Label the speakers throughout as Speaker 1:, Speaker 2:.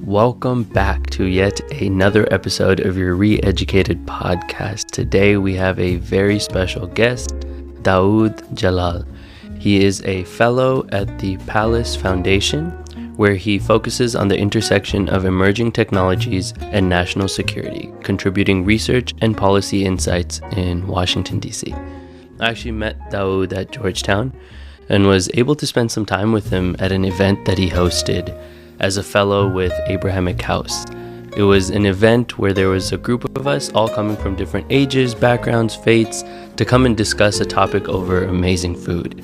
Speaker 1: Welcome back to yet another episode of your Re-Educated podcast. Today we have a very special guest, Daud Jalal. He is a fellow at the Palace Foundation, where he focuses on the intersection of emerging technologies and national security, contributing research and policy insights in Washington, D.C. I actually met Daoud at Georgetown and was able to spend some time with him at an event that he hosted as a fellow with Abrahamic House. It was an event where there was a group of us all coming from different ages, backgrounds, faiths, to come and discuss a topic over amazing food.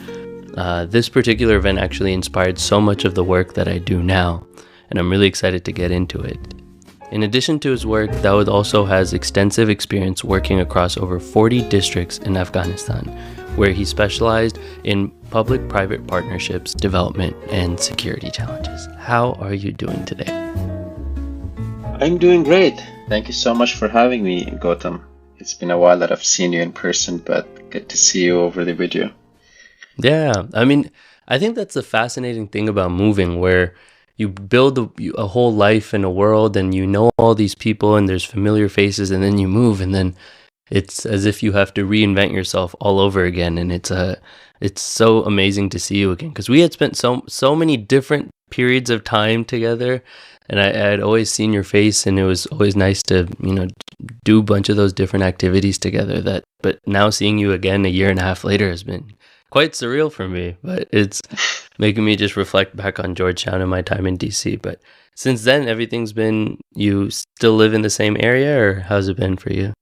Speaker 1: This particular event actually inspired so much of the work that I do now, and I'm really excited to get into it. In addition to his work, Daoud also has extensive experience working across over 40 districts in Afghanistan, where he specialized in public-private partnerships, development, and security challenges. How are you doing today?
Speaker 2: I'm doing great. Thank you so much for having me, Gautam. It's been a while that I've seen you in person, but good to see you over the video.
Speaker 1: Yeah, I think that's the fascinating thing about moving, where you build a whole life in a world and you know all these people and there's familiar faces, and then you move and then it's as if you have to reinvent yourself all over again. And it's so amazing to see you again, because we had spent so many different periods of time together, and I had always seen your face, and it was always nice to do a bunch of those different activities together. But now seeing you again a year and a half later has been quite surreal for me, but it's making me just reflect back on Georgetown and my time in DC. But since then, you still live in the same area, or how's it been for you?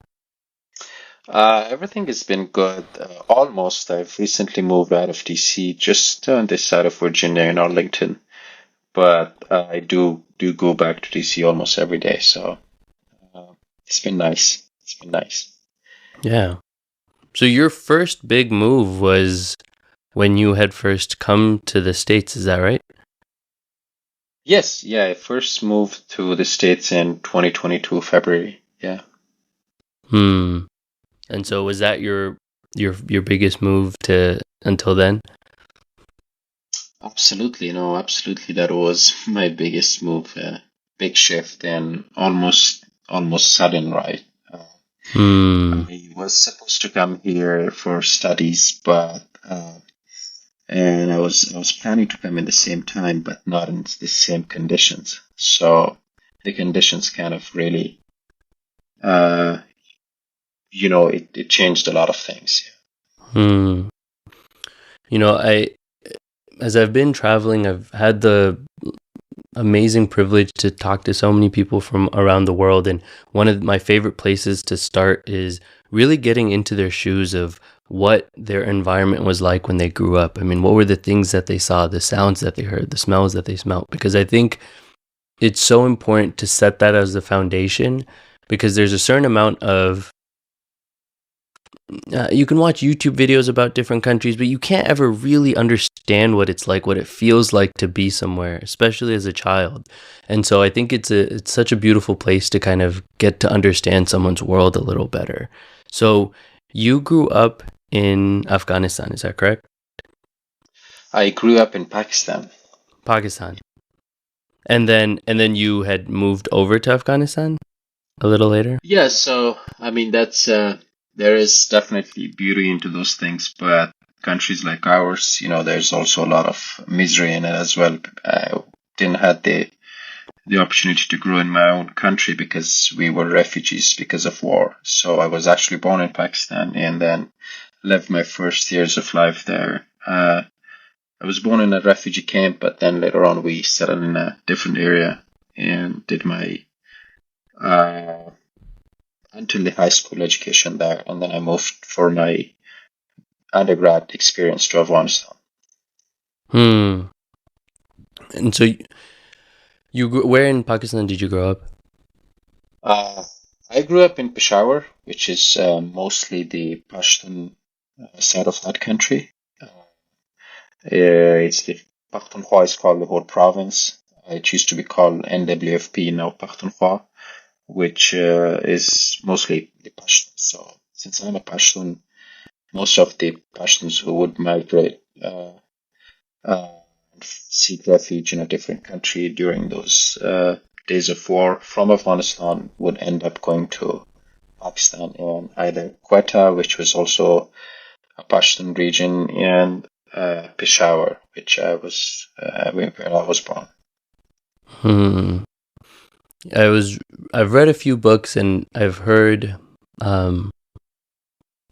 Speaker 2: Everything has been good. Almost. I've recently moved out of DC, just on this side of Virginia in Arlington. But I do go back to DC almost every day. So it's been nice. It's been nice.
Speaker 1: Yeah. So your first big move was when you had first come to the States, is that right?
Speaker 2: Yes. Yeah. I first moved to the States in 2022 February. Yeah.
Speaker 1: And so was that your biggest move to until then?
Speaker 2: Absolutely. No, absolutely. That was my biggest move. Big shift and almost sudden, right? I was supposed to come here for studies, but and I was planning to come in the same time, but not in the same conditions. So the conditions kind of really, it changed a lot of things.
Speaker 1: As I've been traveling, I've had the amazing privilege to talk to so many people from around the world, and one of my favorite places to start is really getting into their shoes of what their environment was like when they grew up. What were the things that they saw, the sounds that they heard, the smells that they smelt? Because I think it's so important to set that as the foundation, because there's a certain amount of you can watch YouTube videos about different countries, but you can't ever really understand what it's like, what it feels like to be somewhere, especially as a child. And so I think it's such a beautiful place to kind of get to understand someone's world a little better. So you grew up in Afghanistan, is that correct?
Speaker 2: I grew up in Pakistan.
Speaker 1: And then you had moved over to Afghanistan a little later?
Speaker 2: Yeah, so that's there is definitely beauty into those things, but countries like ours, there's also a lot of misery in it as well. I didn't have the opportunity to grow in my own country because we were refugees because of war. So I was actually born in Pakistan and then lived my first years of life there. I was born in a refugee camp, but then later on we settled in a different area and did my until the high school education there, and then I moved for my undergrad experience to Afghanistan.
Speaker 1: And so where in Pakistan did you grow up?
Speaker 2: I grew up in Peshawar, which is mostly the Pashtun side of that country. It's the Pakhtunkhwa is called the whole province. It used to be called NWFP, now Pakhtunkhwa, which is mostly the Pashtun. So since I'm a Pashtun, most of the Pashtuns who would migrate seek refuge in a different country during those days of war from Afghanistan would end up going to Pakistan and either Quetta, which was also a Pashtun region, and Peshawar, which I was where I was born.
Speaker 1: Hmm. I've read a few books and I've heard um,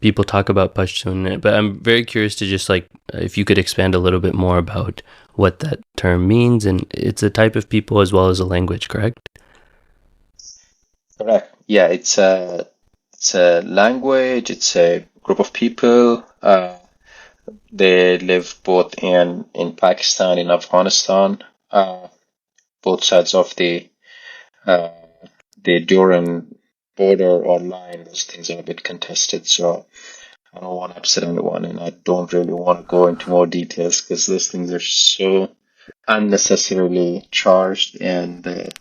Speaker 1: people talk about Pashtun, but I'm very curious to just like if you could expand a little bit more about what that term means, and it's a type of people as well as a language, correct?
Speaker 2: Correct. Yeah, it's a language. It's a group of people. They live both in Pakistan, in Afghanistan, both sides of uh, the Duran border or line. Those things are a bit contested, so I don't want to upset anyone, and I don't really want to go into more details because those things are so unnecessarily charged and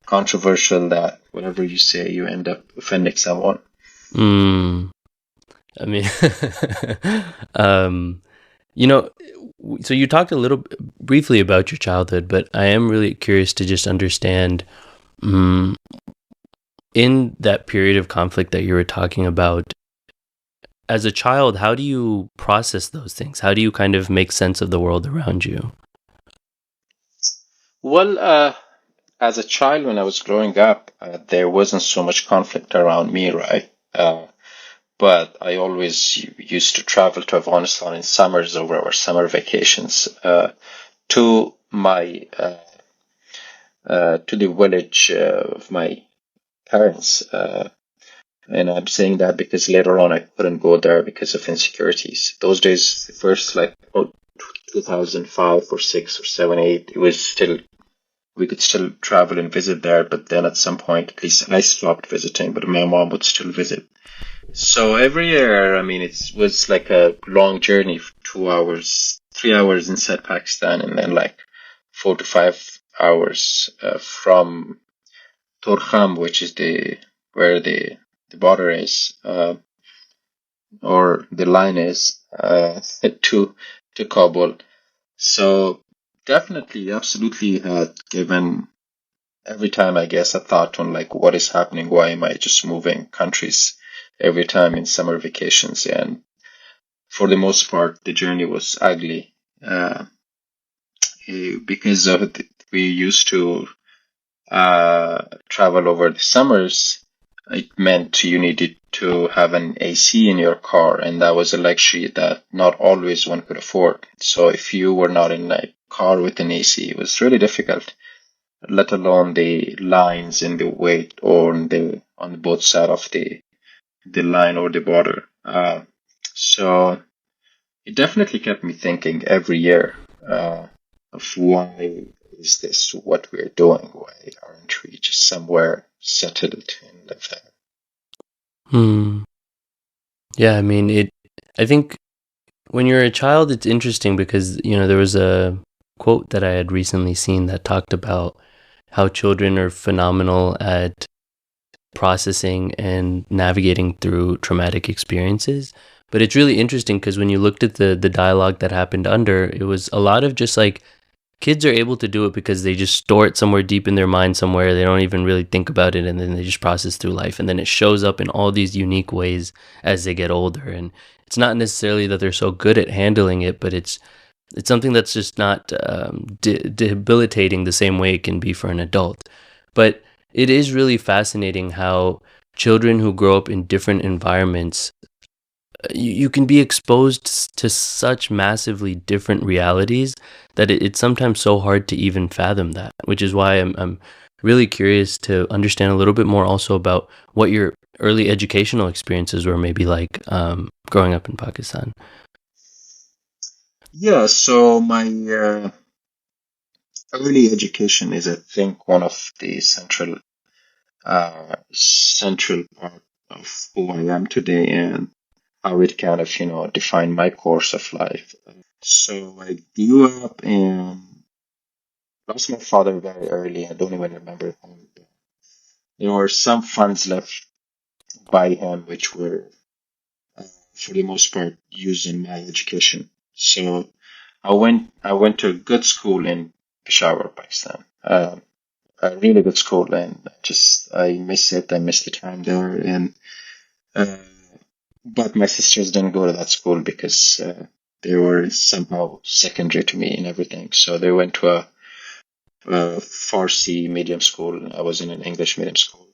Speaker 2: controversial that whatever you say, you end up offending someone.
Speaker 1: Mm, I mean, um, you know, so you talked a little briefly about your childhood, but I am really curious to just understand, mm, in that period of conflict that you were talking about, as a child, how do you process those things? How do you kind of make sense of the world around you?
Speaker 2: Well, as a child, when I was growing up, there wasn't so much conflict around me, right? But I always used to travel to Afghanistan in summers over our summer vacations to my to the village of my parents. And I'm saying that because later on I couldn't go there because of insecurities. Those days, the first like 2005 or 6 or 7, 8, it was still, we could still travel and visit there. But then at some point, at least I stopped visiting, but my mom would still visit. So every year, I mean, it was like a long journey, 2 hours, 3 hours inside Pakistan, and then like 4 to 5 hours from Torkham, which is the where the border is, or the line is, to Kabul. So definitely, absolutely had given every time, I guess, a thought on like what is happening. Why am I just moving countries every time in summer vacations? And for the most part, the journey was ugly because of we used to travel over the summers. It meant you needed to have an AC in your car, and that was a luxury that not always one could afford. So if you were not in a car with an AC, it was really difficult, let alone the lines in the wait or on the both side of the line or the border. So it definitely kept me thinking every year of why is this what we're doing? Why aren't we just somewhere settled and live there?
Speaker 1: Hmm. Yeah, I mean, I think when you're a child, it's interesting because, there was a quote that I had recently seen that talked about how children are phenomenal at processing and navigating through traumatic experiences. But it's really interesting because when you looked at the dialogue that happened under, it was a lot of just like kids are able to do it because they just store it somewhere deep in their mind somewhere. They don't even really think about it, and then they just process through life. And then it shows up in all these unique ways as they get older. And it's not necessarily that they're so good at handling it, but it's something that's just not debilitating the same way it can be for an adult. But it is really fascinating how children who grow up in different environments, you can be exposed to such massively different realities that it's sometimes so hard to even fathom that, which is why I'm really curious to understand a little bit more also about what your early educational experiences were maybe like, growing up in Pakistan.
Speaker 2: Yeah, so my early education is, I think, one of the central part of who I am today and how it kind of, defined my course of life. So I grew up and lost my father very early. I don't even remember him. There were some funds left by him, which were, uh, for the most part, used in my education. So I went to a good school in Peshawar, Pakistan. a really good school, and I miss it. I miss the time there, and uh, but my sisters didn't go to that school because they were somehow secondary to me and everything. So they went to a Farsi medium school, and I was in an English medium school.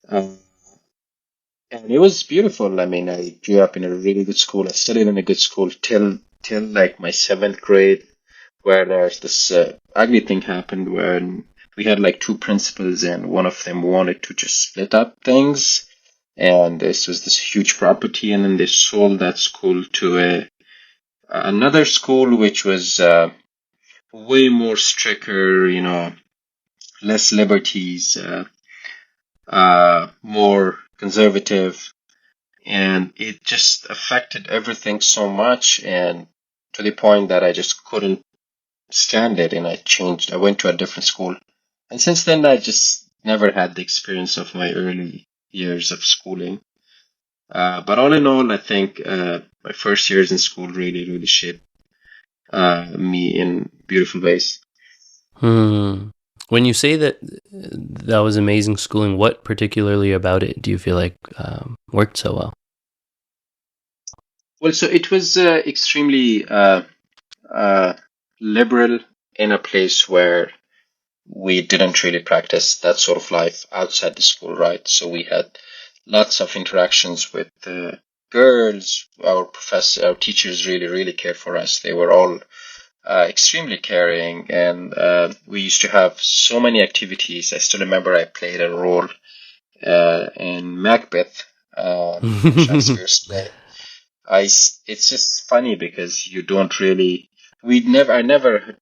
Speaker 2: Uh, and it was beautiful. I mean, I grew up in a really good school. I studied in a good school till like my seventh grade, where there's this ugly thing happened when we had like two principals, and one of them wanted to just split up things. And this was this huge property, and then they sold that school to another school, which was way more stricter, less liberties, more conservative, and it just affected everything so much, and to the point that I just couldn't stand it, and I changed. I went to a different school, and since then I just never had the experience of my early years of schooling. But all in all, I think my first years in school really, really shaped me in beautiful ways.
Speaker 1: Hmm. When you say that that was amazing schooling, what particularly about it do you feel like worked so well?
Speaker 2: Well, so it was extremely uh, liberal in a place where we didn't really practice that sort of life outside the school, right? So we had lots of interactions with girls. Our teachers really, really cared for us. They were all extremely caring, and we used to have so many activities. I still remember I played a role in Macbeth, Shakespeare's play. It's just funny because you don't really, I never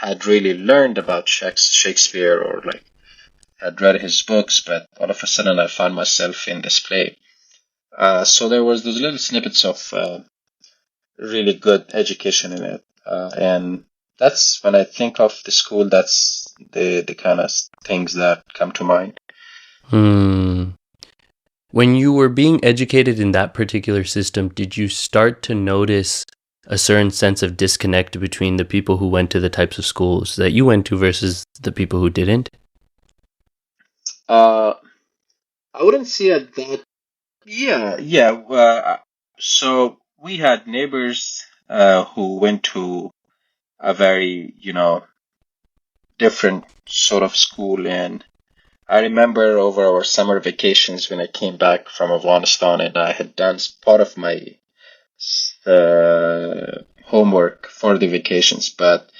Speaker 2: had really learned about Shakespeare or like had read his books, but all of a sudden I found myself in this play. So there was those little snippets of really good education in it, and that's when I think of the school. That's the kind of things that come to mind.
Speaker 1: Hmm. When you were being educated in that particular system, did you start to notice a certain sense of disconnect between the people who went to the types of schools that you went to versus the people who didn't?
Speaker 2: Uh, I wouldn't say it that. Yeah, yeah. So we had neighbors who went to a very, different sort of school, and I remember over our summer vacations when I came back from Afghanistan, and I had done part of my homework for the vacations, but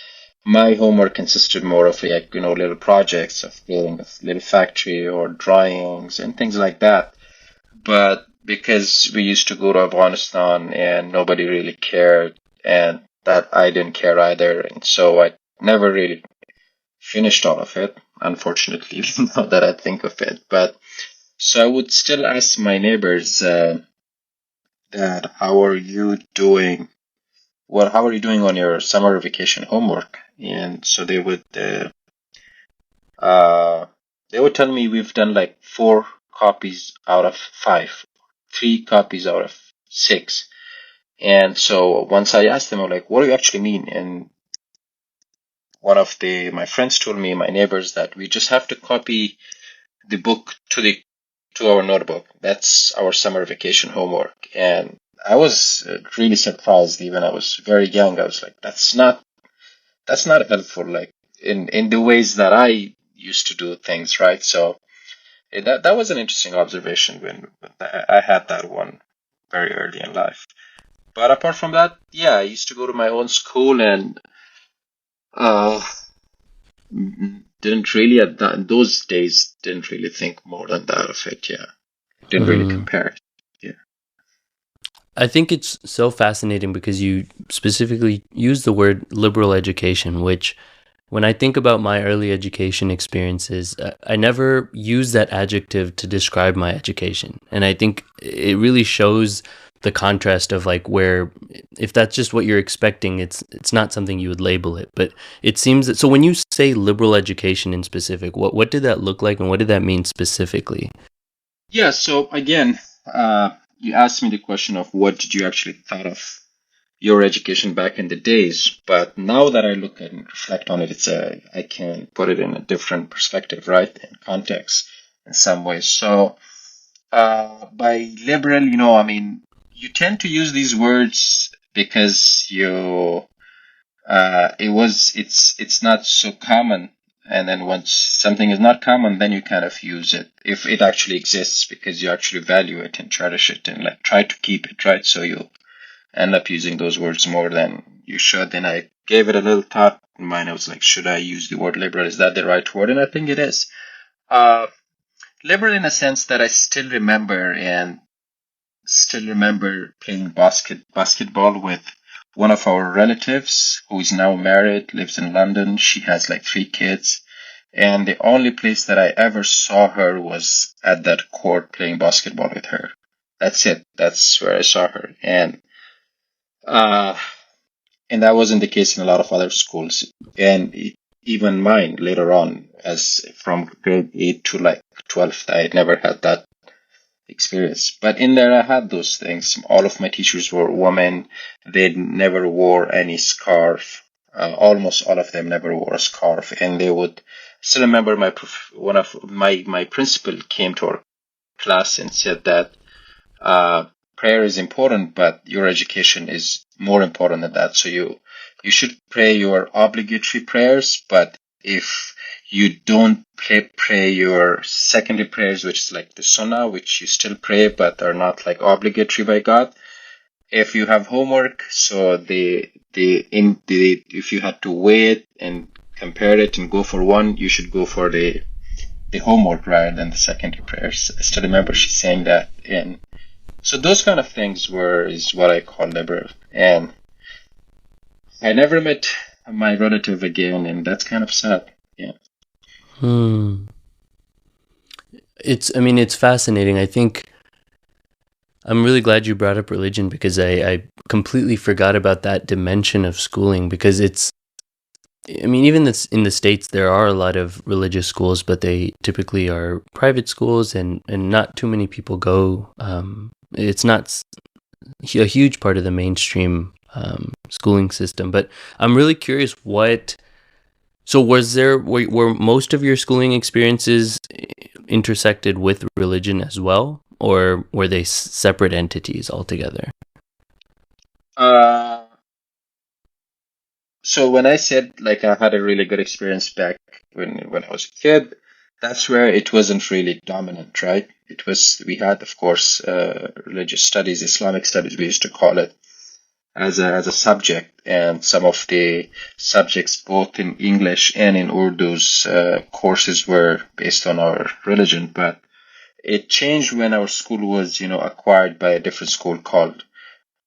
Speaker 2: my homework consisted more of like, little projects of building a little factory or drawings and things like that. But because we used to go to Afghanistan and nobody really cared, and that I didn't care either, and so I never really finished all of it, unfortunately, now that I think of it. But so I would still ask my neighbors that how are you doing? Well, how are you doing on your summer vacation homework? And so uh, they would tell me we've done like 4 copies out of 5, 3 copies out of 6. And so once I asked them, I'm like, what do you actually mean? And one of my friends told me, my neighbors, that we just have to copy the book to our notebook. That's our summer vacation homework. And I was really surprised. Even I was very young. I was like, that's not helpful. Like in the ways that I used to do things, right? So that was an interesting observation when I had that one very early in life. But apart from that, yeah, I used to go to my own school, and uh, didn't really those days didn't really think more than that of it. Yeah, didn't really
Speaker 1: Hmm.
Speaker 2: compare it. Yeah.
Speaker 1: I think it's so fascinating because you specifically use the word liberal education, which when I think about my early education experiences, I never use that adjective to describe my education. And I think it really shows the contrast of like where if that's just what you're expecting, it's not something you would label it. But it seems that so when you say liberal education in specific, what did that look like and what did that mean specifically?
Speaker 2: Yeah. So again, you asked me the question of what did you actually thought of your education back in the days. But now that I look and reflect on it, I can put it in a different perspective, right? In context in some ways. So, by liberal, I mean, you tend to use these words because it's not so common. And then once something is not common, then you kind of use it if it actually exists because you actually value it and cherish it and like try to keep it, right? So you end up using those words more than you should. And I gave it a little thought in mind. I was like, should I use the word liberal? Is that the right word? And I think it is. Liberal in a sense that I still remember playing basketball with one of our relatives who is now married, lives in London. She has like 3 kids. And the only place that I ever saw her was at that court playing basketball with her. That's it. That's where I saw her. Uh, and that wasn't the case in a lot of other schools. And even mine later on, as from grade 8 to like 12th, I never had that experience. But in there, I had those things. All of my teachers were women. They never wore any scarf. Almost all of them never wore a scarf, and they would still remember one of my principal came to our class and said that prayer is important, but your education is more important than that. So you should pray your obligatory prayers, but if you don't pray your secondary prayers, which is like the sunnah, which you still pray but are not like obligatory by God. If you have homework, so if you had to weigh it and compare it and go for one, you should go for the homework rather than the secondary prayers. I still remember she saying that. And so those kind of things is what I call liberal. And I never met my relative again, and that's kind of sad. Yeah.
Speaker 1: It's fascinating. I think I'm really glad you brought up religion because I completely forgot about that dimension of schooling because even in the States, there are a lot of religious schools, but they typically are private schools and not too many people go. It's not a huge part of the mainstream schooling system, but I'm really curious so were most of your schooling experiences intersected with religion as well, or were they separate entities altogether?
Speaker 2: So when I said like I had a really good experience back when I was a kid, that's where it wasn't really dominant, right? We had, of course, religious studies, Islamic studies, we used to call it, as a subject, and some of the subjects both in English and in Urdu's courses were based on our religion. But it changed when our school was, acquired by a different school called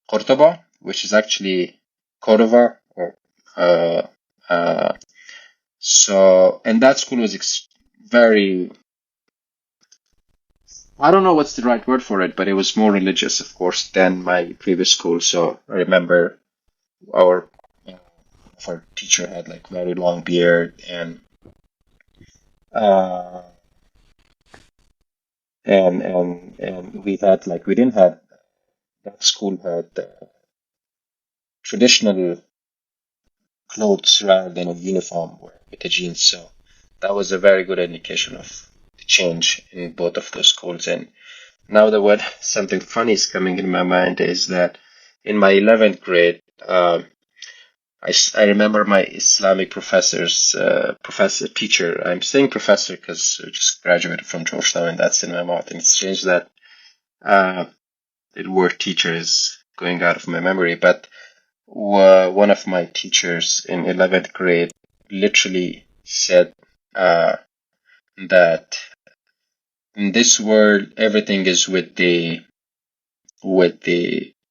Speaker 2: Cordoba, which is actually Cordova. Uh, uh, and that school was very, I don't know what's the right word for it, but it was more religious, of course, than my previous school. So I remember our our teacher had like very long beard uh, and we didn't have that school had traditional clothes rather than a uniform with the jeans. So that was a very good indication of the change in both of those schools. And now something funny is coming in my mind is that in my 11th grade, I remember my Islamic teacher. I'm saying professor because I just graduated from Georgetown and that's in my mouth. And it's strange that the word teacher is going out of my memory. But one of my teachers in 11th grade literally said that in this world everything is with the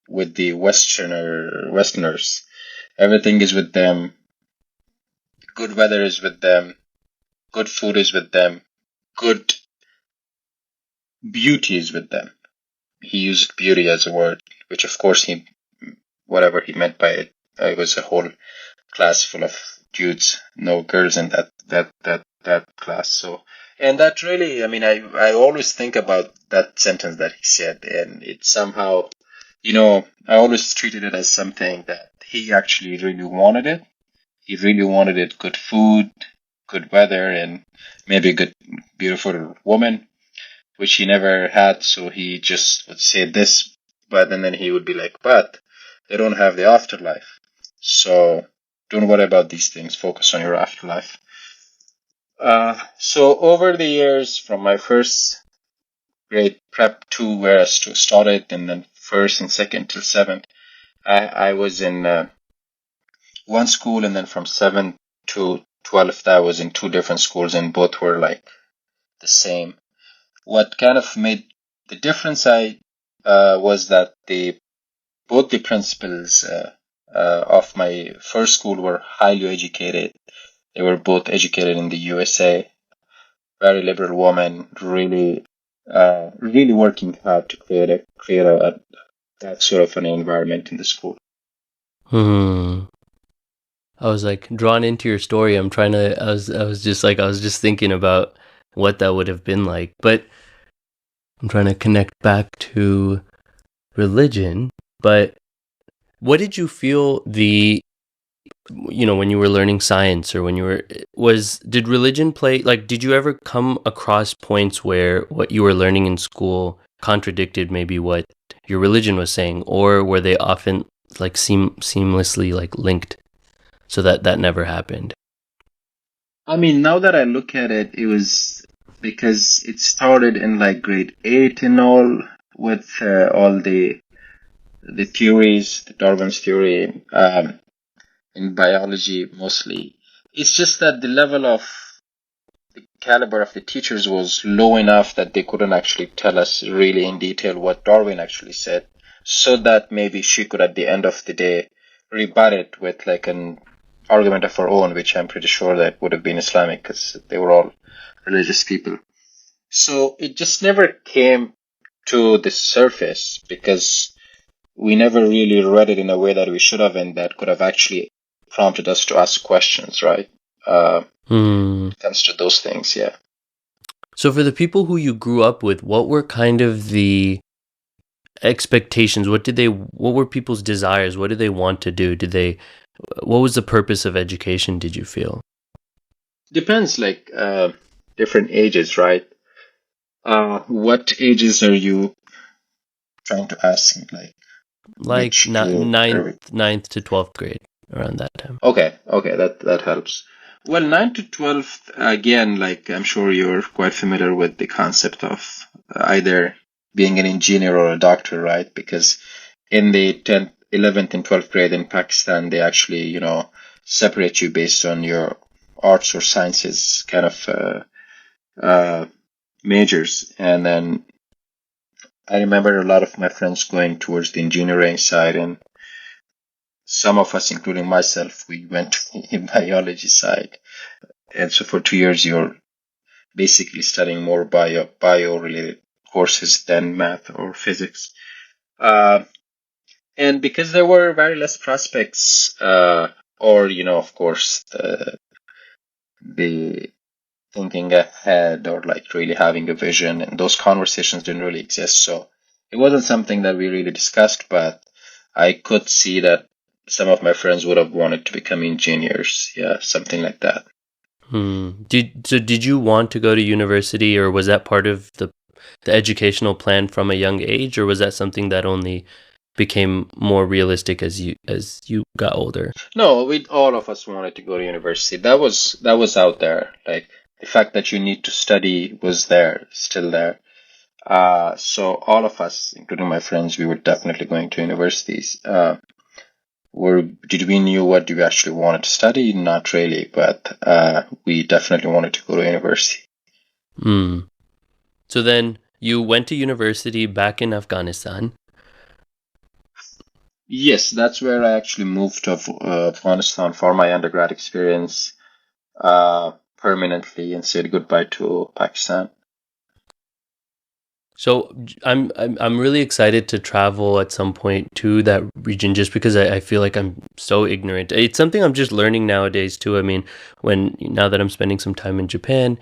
Speaker 2: Westerners. Everything is with them. Good weather is with them. Good food is with them. Good beauty is with them. He used beauty as a word, which of course whatever he meant by it, it was a whole class full of dudes, no girls in that class. So, and that really, I always think about that sentence that he said, and it somehow I always treated it as something that he actually really wanted it. He really wanted it, good food, good weather, and maybe a good, beautiful woman, which he never had. So he just would say this, but and then he would be like, but they don't have the afterlife. So don't worry about these things. Focus on your afterlife. So over the years, from my first grade prep two, where I started, and then first and second till seventh, I was in one school, and then from 7th to 12th, I was in two different schools, and both were like the same. What kind of made the difference was that both the principals of my first school were highly educated. They were both educated in the USA. Very liberal woman, really working hard to create that sort of an environment in the school.
Speaker 1: I was like drawn into your story. I was just thinking about what that would have been like. But I'm trying to connect back to religion. But what did you feel when you were learning science, or did religion play, like, did you ever come across points where what you were learning in school contradicted maybe what your religion was saying, or were they often like seamlessly like linked so that never happened?
Speaker 2: I mean, now that I look at it, it was because it started in like grade 8 and all, with all the theories, the Darwin's theory, in biology mostly. It's just that the level of the caliber of the teachers was low enough that they couldn't actually tell us really in detail what Darwin actually said, so that maybe she could at the end of the day rebut it with like an argument of her own, which I'm pretty sure that would have been Islamic, because they were all religious people. So it just never came to the surface because we never really read it in a way that we should have, and that could have actually prompted us to ask questions, right? When it comes to those things, yeah.
Speaker 1: So for the people who you grew up with, what were kind of the expectations? What were people's desires? What did they want to do? What was the purpose of education, did you feel?
Speaker 2: Depends, like different ages, right? What ages are you trying to ask?
Speaker 1: Like ninth to 12th grade, around that time.
Speaker 2: Okay, that helps. Well, 9 to 12, again, like I'm sure you're quite familiar with the concept of either being an engineer or a doctor, right? Because in the 10th, 11th, and 12th grade in Pakistan, they actually, separate you based on your arts or sciences kind of majors. And then I remember a lot of my friends going towards the engineering side, and some of us, including myself, we went to the biology side. And so for 2 years, you're basically studying more bio-related courses than math or physics. And because there were very less prospects, or, of course, the thinking ahead, or like really having a vision, and those conversations didn't really exist. So it wasn't something that we really discussed, but I could see that some of my friends would have wanted to become engineers. Yeah, something like that.
Speaker 1: Did you want to go to university, or was that part of the educational plan from a young age, or was that something that only became more realistic as you got older?
Speaker 2: No, all of us wanted to go to university. That was out there. Like the fact that you need to study was still there. So all of us, including my friends, we were definitely going to universities. Did we knew what we actually wanted to study? Not really, but we definitely wanted to go to university.
Speaker 1: So then you went to university back in Afghanistan.
Speaker 2: Yes, that's where I actually moved to Afghanistan for my undergrad experience permanently, and said goodbye to Pakistan.
Speaker 1: So I'm really excited to travel at some point to that region, just because I feel like I'm so ignorant. It's something I'm just learning nowadays too. I mean, now that I'm spending some time in Japan,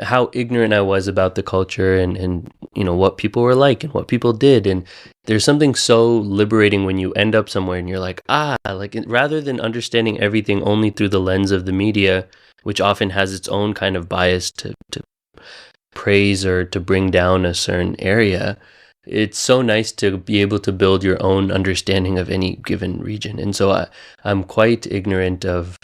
Speaker 1: how ignorant I was about the culture and what people were like and what people did. And there's something so liberating when you end up somewhere and you're like, like rather than understanding everything only through the lens of the media, which often has its own kind of bias to praise or to bring down a certain area. It's so nice to be able to build your own understanding of any given region. And so I'm quite ignorant of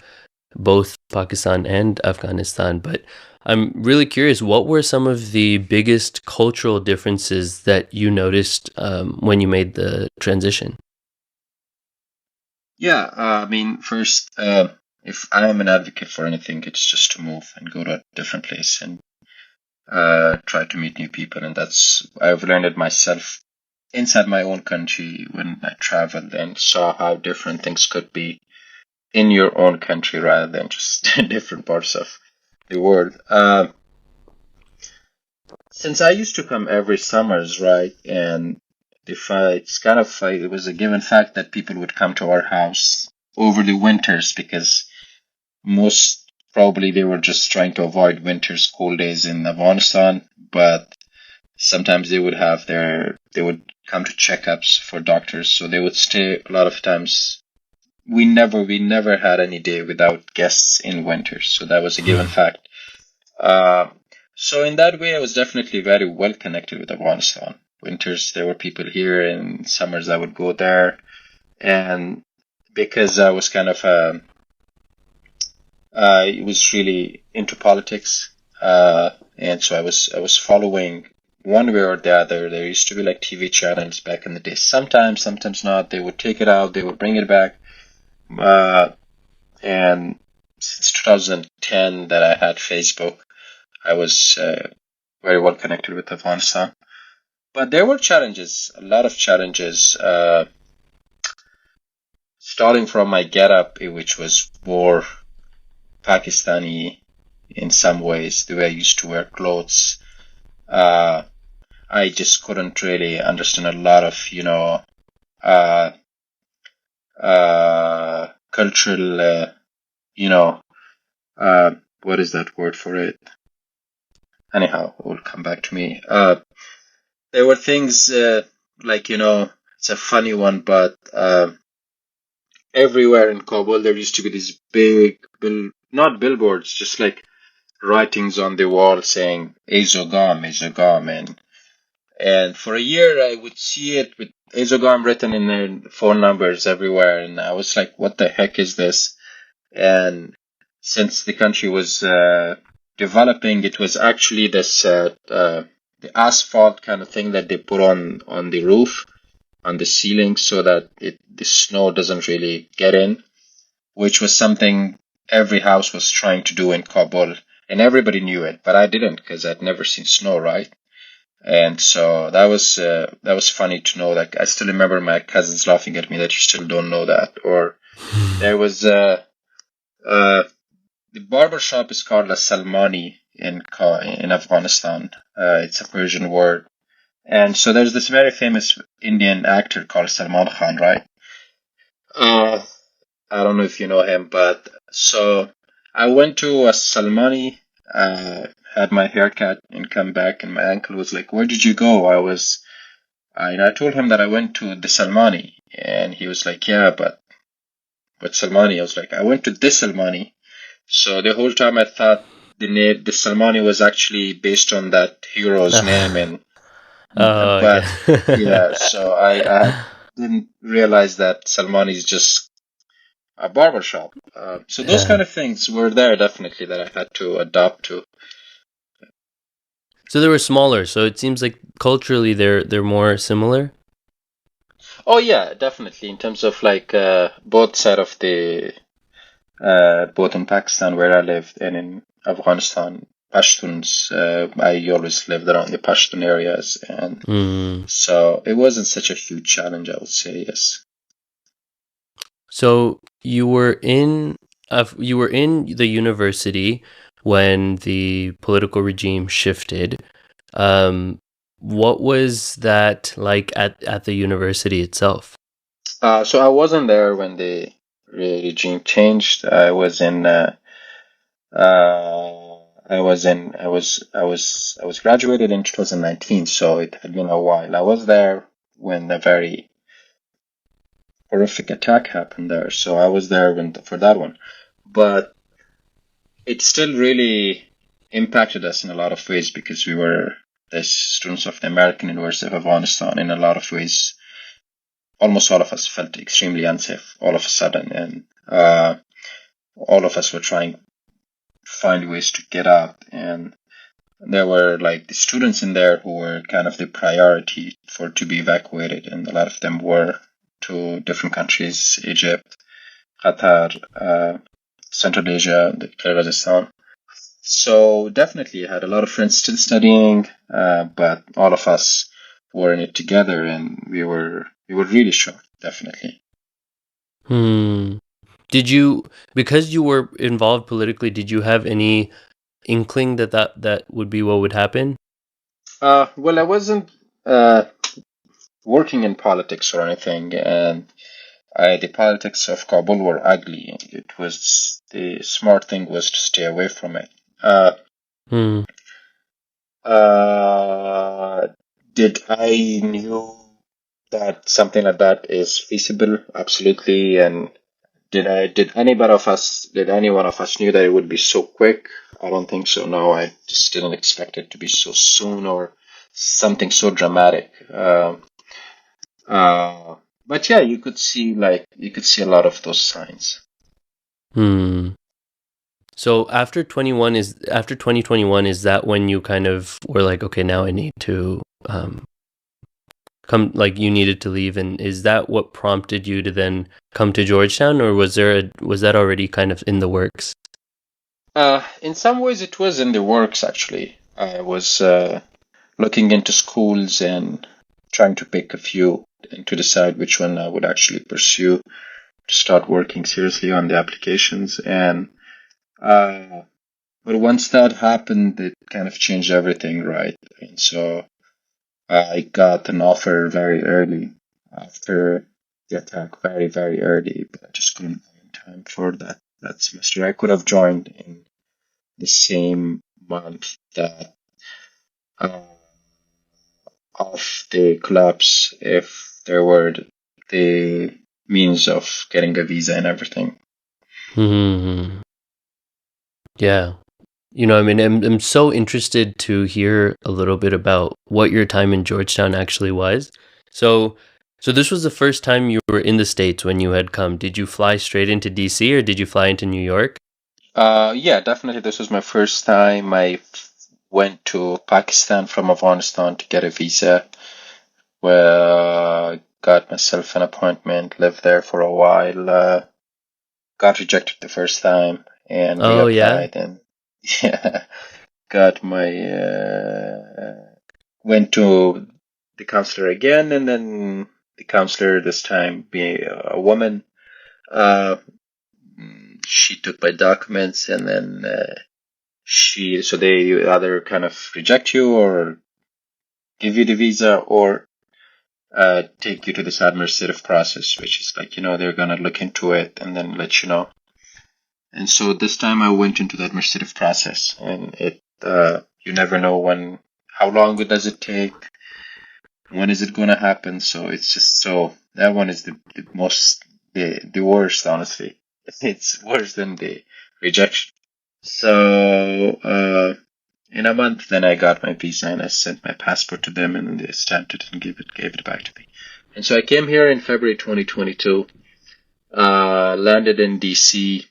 Speaker 1: both Pakistan and Afghanistan, but I'm really curious, what were some of the biggest cultural differences that you noticed when you made the transition?
Speaker 2: Yeah, I mean, first, if I am an advocate for anything, it's just to move and go to a different place and try to meet new people. And I've learned it myself inside my own country when I traveled and saw how different things could be in your own country rather than just different parts of the world. Since I used to come every summers, right, and it was a given fact that people would come to our house over the winters because most probably they were just trying to avoid winter's cold days in Afghanistan, but sometimes they would come to checkups for doctors, so they would stay a lot of times. We never had any day without guests in winter, so that was a given fact. Uh, so in that way, I was definitely very well connected with Afghanistan. Winters, there were people here, and summers I would go there, and because I was kind of I was really into politics, and so I was following one way or the other. There used to be like TV channels back in the day. Sometimes not. They would take it out, they would bring it back, uh, and since 2010 that I had Facebook, I was very well connected with Afghanistan. But there were challenges, a lot of challenges, starting from my getup, which was more Pakistani in some ways, the way I used to wear clothes. Uh, I just couldn't really understand a lot of, uh, cultural, you know, what is that word for it? Anyhow, it will come back to me. There were things like, it's a funny one, but everywhere in Kabul there used to be these big, not billboards, just like writings on the wall saying Azogam, Azogam, and for a year I would see it with Azogam written in their phone numbers everywhere, and I was like, what the heck is this? And since the country was developing, it was actually this the asphalt kind of thing that they put on the roof, on the ceiling, so that the snow doesn't really get in, which was something every house was trying to do in Kabul, and everybody knew it, but I didn't because I'd never seen snow, right? And so that was funny to know. Like I still remember my cousins laughing at me that you still don't know that. Or there was uh, the barber shop is called a Salmani in Afghanistan. It's a Persian word. And so there's this very famous Indian actor called Salman Khan, right? Uh, I don't know if you know him, but so I went to a Salmani, had my haircut and come back, and my uncle was like, "Where did you go?" And I told him that I went to the Salmani, and he was like, "Yeah, but Salmani?" I was like, "I went to this Salmani." So the whole time I thought the Salmani was actually based on that hero's name, and
Speaker 1: Oh,
Speaker 2: but yeah,
Speaker 1: okay.
Speaker 2: so I didn't realize that Salmani is just a barber shop. So those kind
Speaker 1: Yeah.
Speaker 2: of things were there definitely that I had to adapt to.
Speaker 1: So they were smaller, so it seems like culturally they're more similar.
Speaker 2: Oh yeah, definitely in terms of like both side of the both in Pakistan where I lived and in Afghanistan, Pashtuns. I always lived around the Pashtun areas, and
Speaker 1: Mm.
Speaker 2: so it wasn't such a huge challenge, I would say. Yes.
Speaker 1: So you were in the university when the political regime shifted. Um, what was that like at the university itself?
Speaker 2: So I wasn't there when the regime changed. I was in I was graduated in 2019, so it had been a while. I was there when a very horrific attack happened there, so I was there for that one. But it still really impacted us in a lot of ways because we were the students of the American University of Afghanistan. In a lot of ways, almost all of us felt extremely unsafe all of a sudden, and all of us were trying to find ways to get out. And there were like the students in there who were kind of the priority to be evacuated, and a lot of them were to different countries: Egypt, Qatar, Central Asia, Kyrgyzstan. So definitely I had a lot of friends still studying, but all of us were in it together, and we were really shocked, definitely.
Speaker 1: Did you, because you were involved politically, did you have any inkling that would be what would happen?
Speaker 2: Well, I wasn't working in politics or anything, and the politics of Kabul were ugly. It was the smart thing was to stay away from it. Did I knew that something like that is feasible? Absolutely. And did any one of us knew that it would be so quick? I don't think so. No, I just didn't expect it to be so soon or something so dramatic. But yeah, you could see a lot of those signs.
Speaker 1: So after 2021, is that when you kind of were like, okay, now I need to come, like you needed to leave, and is that what prompted you to then come to Georgetown, or was that already kind of in the works?
Speaker 2: In some ways it was in the works, actually. I was looking into schools and trying to pick a few and to decide which one I would actually pursue to start working seriously on the applications. And but once that happened, it kind of changed everything, right? And so I got an offer very early after the attack, very, very early, but I just couldn't find time for that semester. I could have joined in the same month that of the collapse if there were the means of getting a visa and everything.
Speaker 1: Yeah. You know, I mean, I'm so interested to hear a little bit about what your time in Georgetown actually was. So this was the first time you were in the States when you had come. Did you fly straight into DC or did you fly into New York?
Speaker 2: Yeah, definitely. This was my first time. I went to Pakistan from Afghanistan to get a visa, where I got myself an appointment, lived there for a while, got rejected the first time, and reapplied, and yeah, got my went to the counselor again, and then the counselor this time being a woman. She took my documents, and then so they either kind of reject you or give you the visa or take you to this administrative process, which is like, they're gonna look into it and then let you know. And so this time I went into the administrative process, and it you never know how long does it take, when is it gonna happen. So it's just that one is the worst, honestly. It's worse than the rejection. So in a month, then I got my visa and I sent my passport to them, and they stamped it and gave it back to me. And so I came here in February 2022, landed in DC,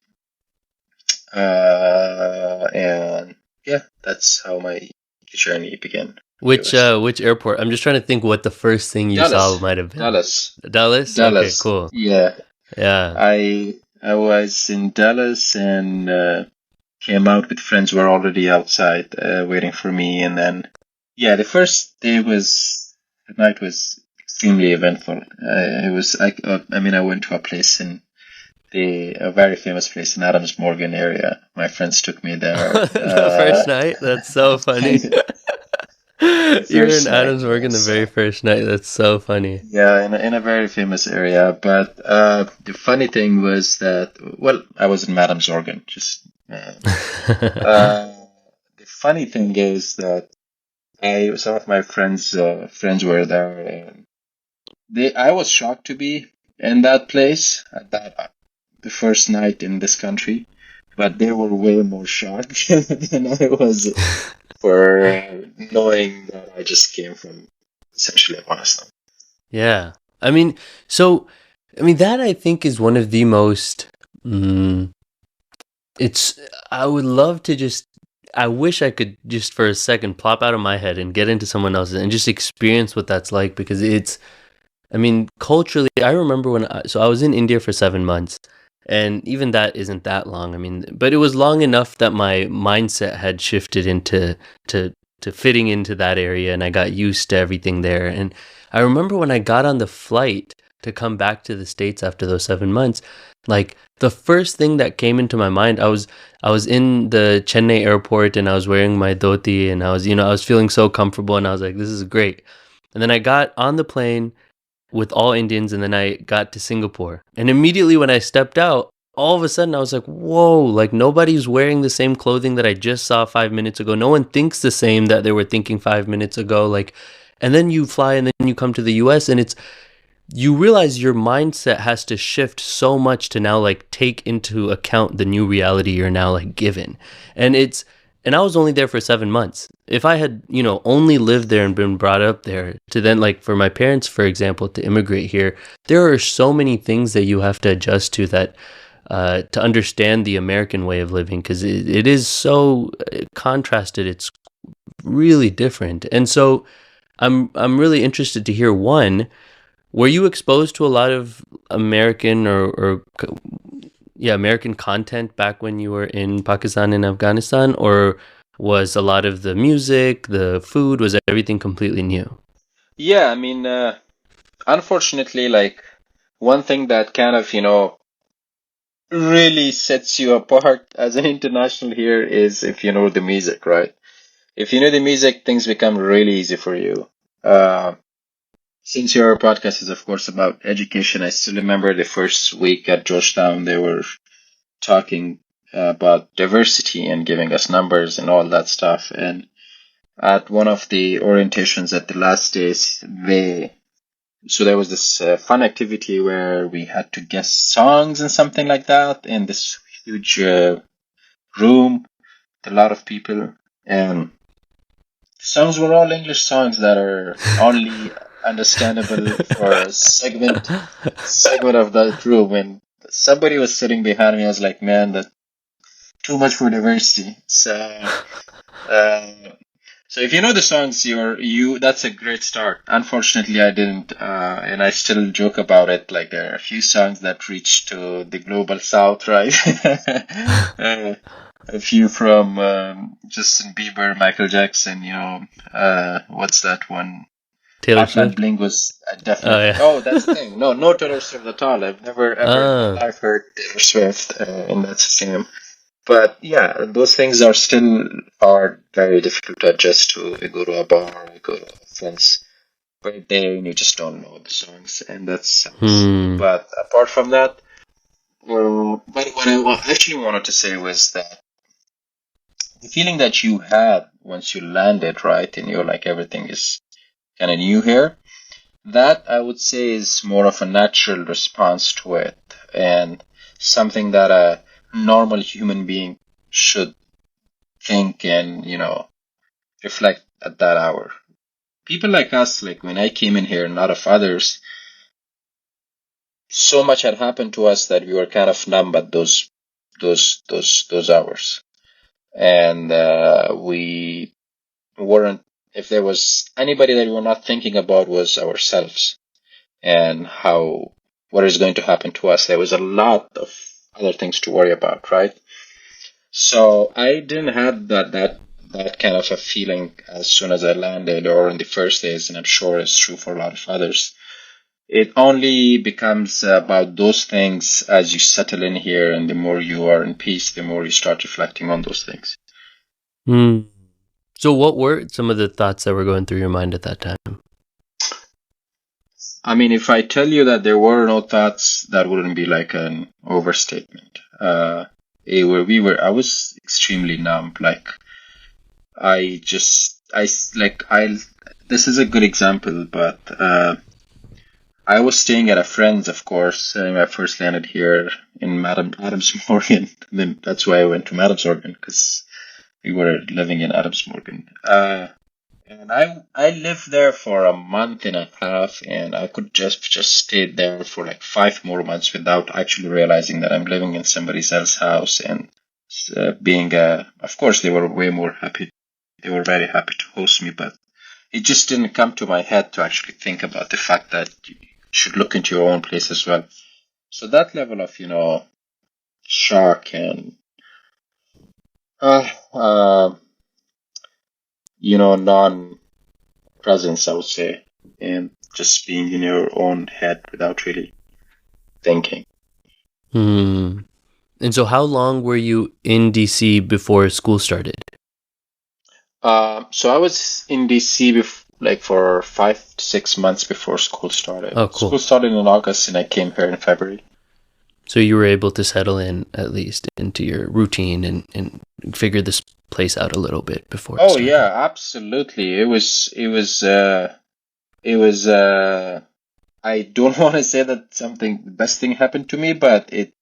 Speaker 2: and yeah, that's how my journey began.
Speaker 1: Which airport? I'm just trying to think what the first thing you saw might have been. Dallas? Okay, cool.
Speaker 2: Yeah.
Speaker 1: Yeah.
Speaker 2: I was in Dallas and came out with friends who were already outside waiting for me, and then the night was extremely eventful. I went to a place a very famous place in Adams Morgan area. My friends took me there.
Speaker 1: The first night? That's so funny. You're in Adams Morgan the very first night. That's so funny.
Speaker 2: Yeah, in a very famous area. But the funny thing was that, I was in Adams Morgan. The funny thing is that some of my friends were there, and I was shocked to be in that place at that the first night in this country, but they were way more shocked than I was for knowing that I just came from essentially Afghanistan.
Speaker 1: Yeah. I mean, that I think is one of the most, mm, it's, I would love to just, I wish I could just for a second plop out of my head and get into someone else's and just experience what that's like, because culturally, I remember so I was in India for 7 months, and even that isn't that long. But it was long enough that my mindset had shifted into to to fitting into that area, and I got used to everything there. And I remember when I got on the flight to come back to the States after those 7 months, like the first thing that came into my mind, I was in the Chennai airport, and I was wearing my dhoti, and I was feeling so comfortable, and I was like, this is great. And then I got on the plane with all Indians, and then I got to Singapore. And immediately when I stepped out, all of a sudden I was like, whoa, like nobody's wearing the same clothing that I just saw 5 minutes ago. No one thinks the same that they were thinking 5 minutes ago. Like, and then you fly, and then you come to the US, and you realize your mindset has to shift so much to now like take into account the new reality you're now like given. And I was only there for 7 months. If I had, only lived there and been brought up there, to then, like, for my parents, for example, to immigrate here, there are so many things that you have to adjust to, that to understand the American way of living, because it is so contrasted. It's really different. And so I'm really interested to hear, one, were you exposed to a lot of American American content back when you were in Pakistan and Afghanistan, or was a lot of the music, the food, was everything completely new?
Speaker 2: Yeah, unfortunately, like one thing that kind of, really sets you apart as an international here is if you know the music, right? If you know the music, things become really easy for you. Uh, since your podcast is, of course, about education, I still remember the first week at Georgetown, they were talking about diversity and giving us numbers and all that stuff. And at one of the orientations at the last days, so there was this fun activity where we had to guess songs and something like that in this huge room with a lot of people. And songs were all English songs that are only understandable for a segment of that room. And somebody was sitting behind me. I was like, man, that's too much for diversity. Uh, so if you know the songs, that's a great start. Unfortunately, I didn't, and I still joke about it. Like there are a few songs that reach to the global south, right? A few from Justin Bieber, Michael Jackson. What's that one?
Speaker 1: Taylor
Speaker 2: Hot Blood
Speaker 1: Swift?
Speaker 2: Bling was
Speaker 1: Oh,
Speaker 2: definitely.
Speaker 1: yeah.
Speaker 2: Oh, that's the thing. No Taylor Swift at all. I've never ever in my
Speaker 1: Ah.
Speaker 2: life heard Taylor Swift, and that's a shame. But yeah, those things are very difficult to adjust to. You go to a bar, you go to a friend's birthday, and you just don't know the songs, and that sucks.
Speaker 1: Hmm.
Speaker 2: But apart from that, but what I actually wanted to say was that the feeling that you had once you landed, right, and you're like everything is kind of new here, that I would say is more of a natural response to it, and something that a normal human being should think and, reflect at that hour. People like us, like when I came in here and a lot of others, so much had happened to us that we were kind of numb at those hours. And we weren't, if there was anybody that we were not thinking about, was ourselves and what is going to happen to us. There was a lot of other things to worry about, right? So I didn't have that kind of a feeling as soon as I landed or in the first days, and I'm sure it's true for a lot of others. It only becomes about those things as you settle in here, and the more you are in peace, the more you start reflecting on those things.
Speaker 1: Hmm. So what were some of the thoughts that were going through your mind at that time?
Speaker 2: If I tell you that there were no thoughts, that wouldn't be like an overstatement. I was extremely numb. Like, this is a good example, but I was staying at a friend's, of course, when I first landed here in Adams Morgan. And then that's why I went to Adams Morgan, because we were living in Adams Morgan. And I lived there for a month and a half, and I could just stayed there for like 5 more months without actually realizing that I'm living in somebody else's house and being of course they were way more happy. They were very happy to host me, but it just didn't come to my head to actually think about the fact that you should look into your own place as well. So that level of shock and uh, uh, non-presence, I would say, and just being in your own head without really thinking.
Speaker 1: Hmm. And so how long were you in DC before school started?
Speaker 2: So I was in DC for 5 to 6 months before school started.
Speaker 1: Oh, cool.
Speaker 2: School started in August, and I came here in February.
Speaker 1: So you were able to settle in at least into your routine and figure this place out a little bit before it
Speaker 2: Oh
Speaker 1: started.
Speaker 2: yeah, absolutely. It was I don't want to say that the best thing happened to me, but it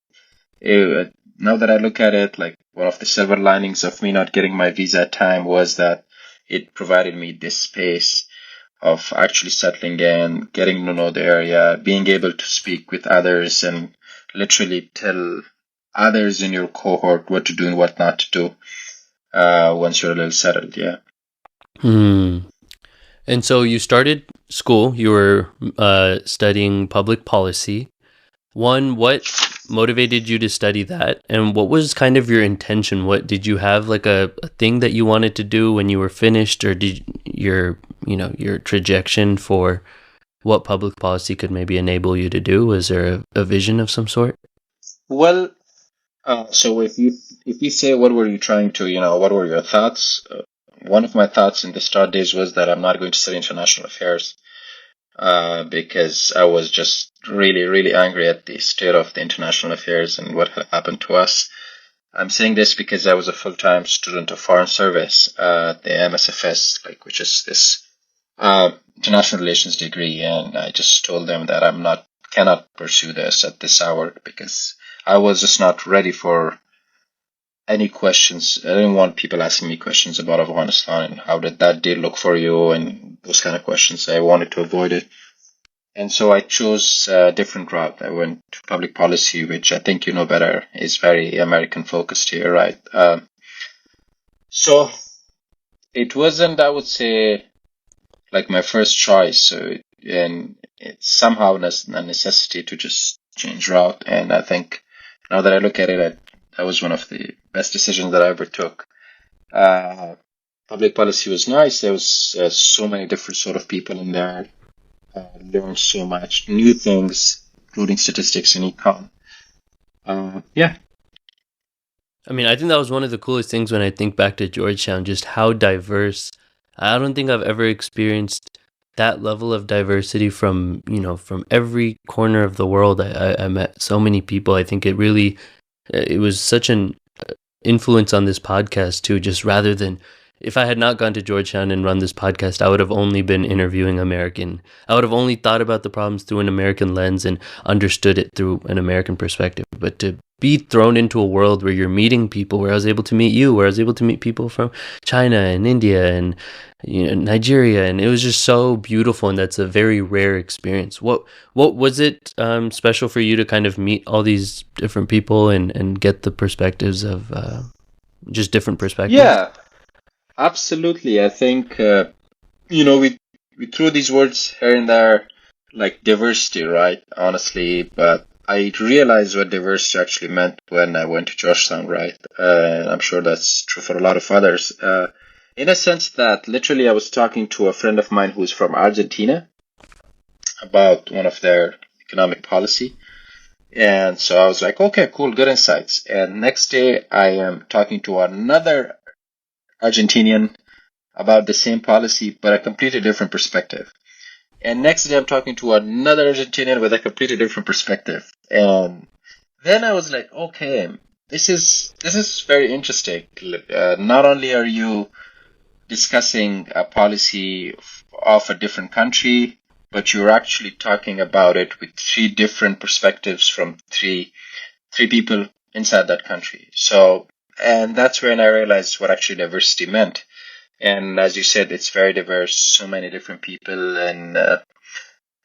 Speaker 2: now that I look at it, like one of the silver linings of me not getting my visa at time was that it provided me this space of actually settling in, getting to know the area, being able to speak with others and literally tell others in your cohort what to do and what not to do once you're a little settled, yeah.
Speaker 1: Hmm. And so you started school, you were studying public policy. One, what motivated you to study that? And what was kind of your intention? What did you have like a thing that you wanted to do when you were finished, or did your trajectory for what public policy could maybe enable you to do? Was there a vision of some sort?
Speaker 2: Well, so if you say what were you trying to, what were your thoughts? One of my thoughts in the start days was that I'm not going to study international affairs because I was just really, really angry at the state of the international affairs and what had happened to us. I'm saying this because I was a full-time student of foreign service, the MSFS, which is this international relations degree, and I just told them that cannot pursue this at this hour because I was just not ready for any questions. I didn't want people asking me questions about Afghanistan and how did that deal look for you and those kind of questions. I wanted to avoid it. And so I chose a different route. I went to public policy, which I think you know better is very American focused here, right? So it wasn't, I would say, like my first choice. And it's somehow a necessity to just change route. And I think now that I look at it, that was one of the best decisions that I ever took. Public policy was nice. There was so many different sort of people in there. Learned so much new things, including statistics and econ. Yeah.
Speaker 1: I mean, I think that was one of the coolest things when I think back to Georgetown, just how diverse. I don't think I've ever experienced that level of diversity from every corner of the world. I met so many people. I think it was such an influence on this podcast too, just rather than, if I had not gone to Georgetown and run this podcast, I would have only been interviewing American. I would have only thought about the problems through an American lens and understood it through an American perspective. But to be thrown into a world where you're meeting people, where I was able to meet you, where I was able to meet people from China and India and Nigeria, and it was just so beautiful, and that's a very rare experience. What was it special for you to kind of meet all these different people and get the perspectives of just different perspectives?
Speaker 2: Yeah, absolutely. I think, we threw these words here and there, like diversity, right? Honestly, but I realized what diversity actually meant when I went to Georgetown, right? And I'm sure that's true for a lot of others. In a sense that literally I was talking to a friend of mine who's from Argentina about one of their economic policy. And so I was like, okay, cool, good insights. And next day I am talking to another Argentinian about the same policy, but a completely different perspective. And next day I'm talking to another Argentinian with a completely different perspective. And then I was like, okay, this is very interesting. Not only are you discussing a policy of a different country, but you're actually talking about it with three different perspectives from three people inside that country. So, and that's when I realized what actually diversity meant. And as you said, it's very diverse, so many different people, and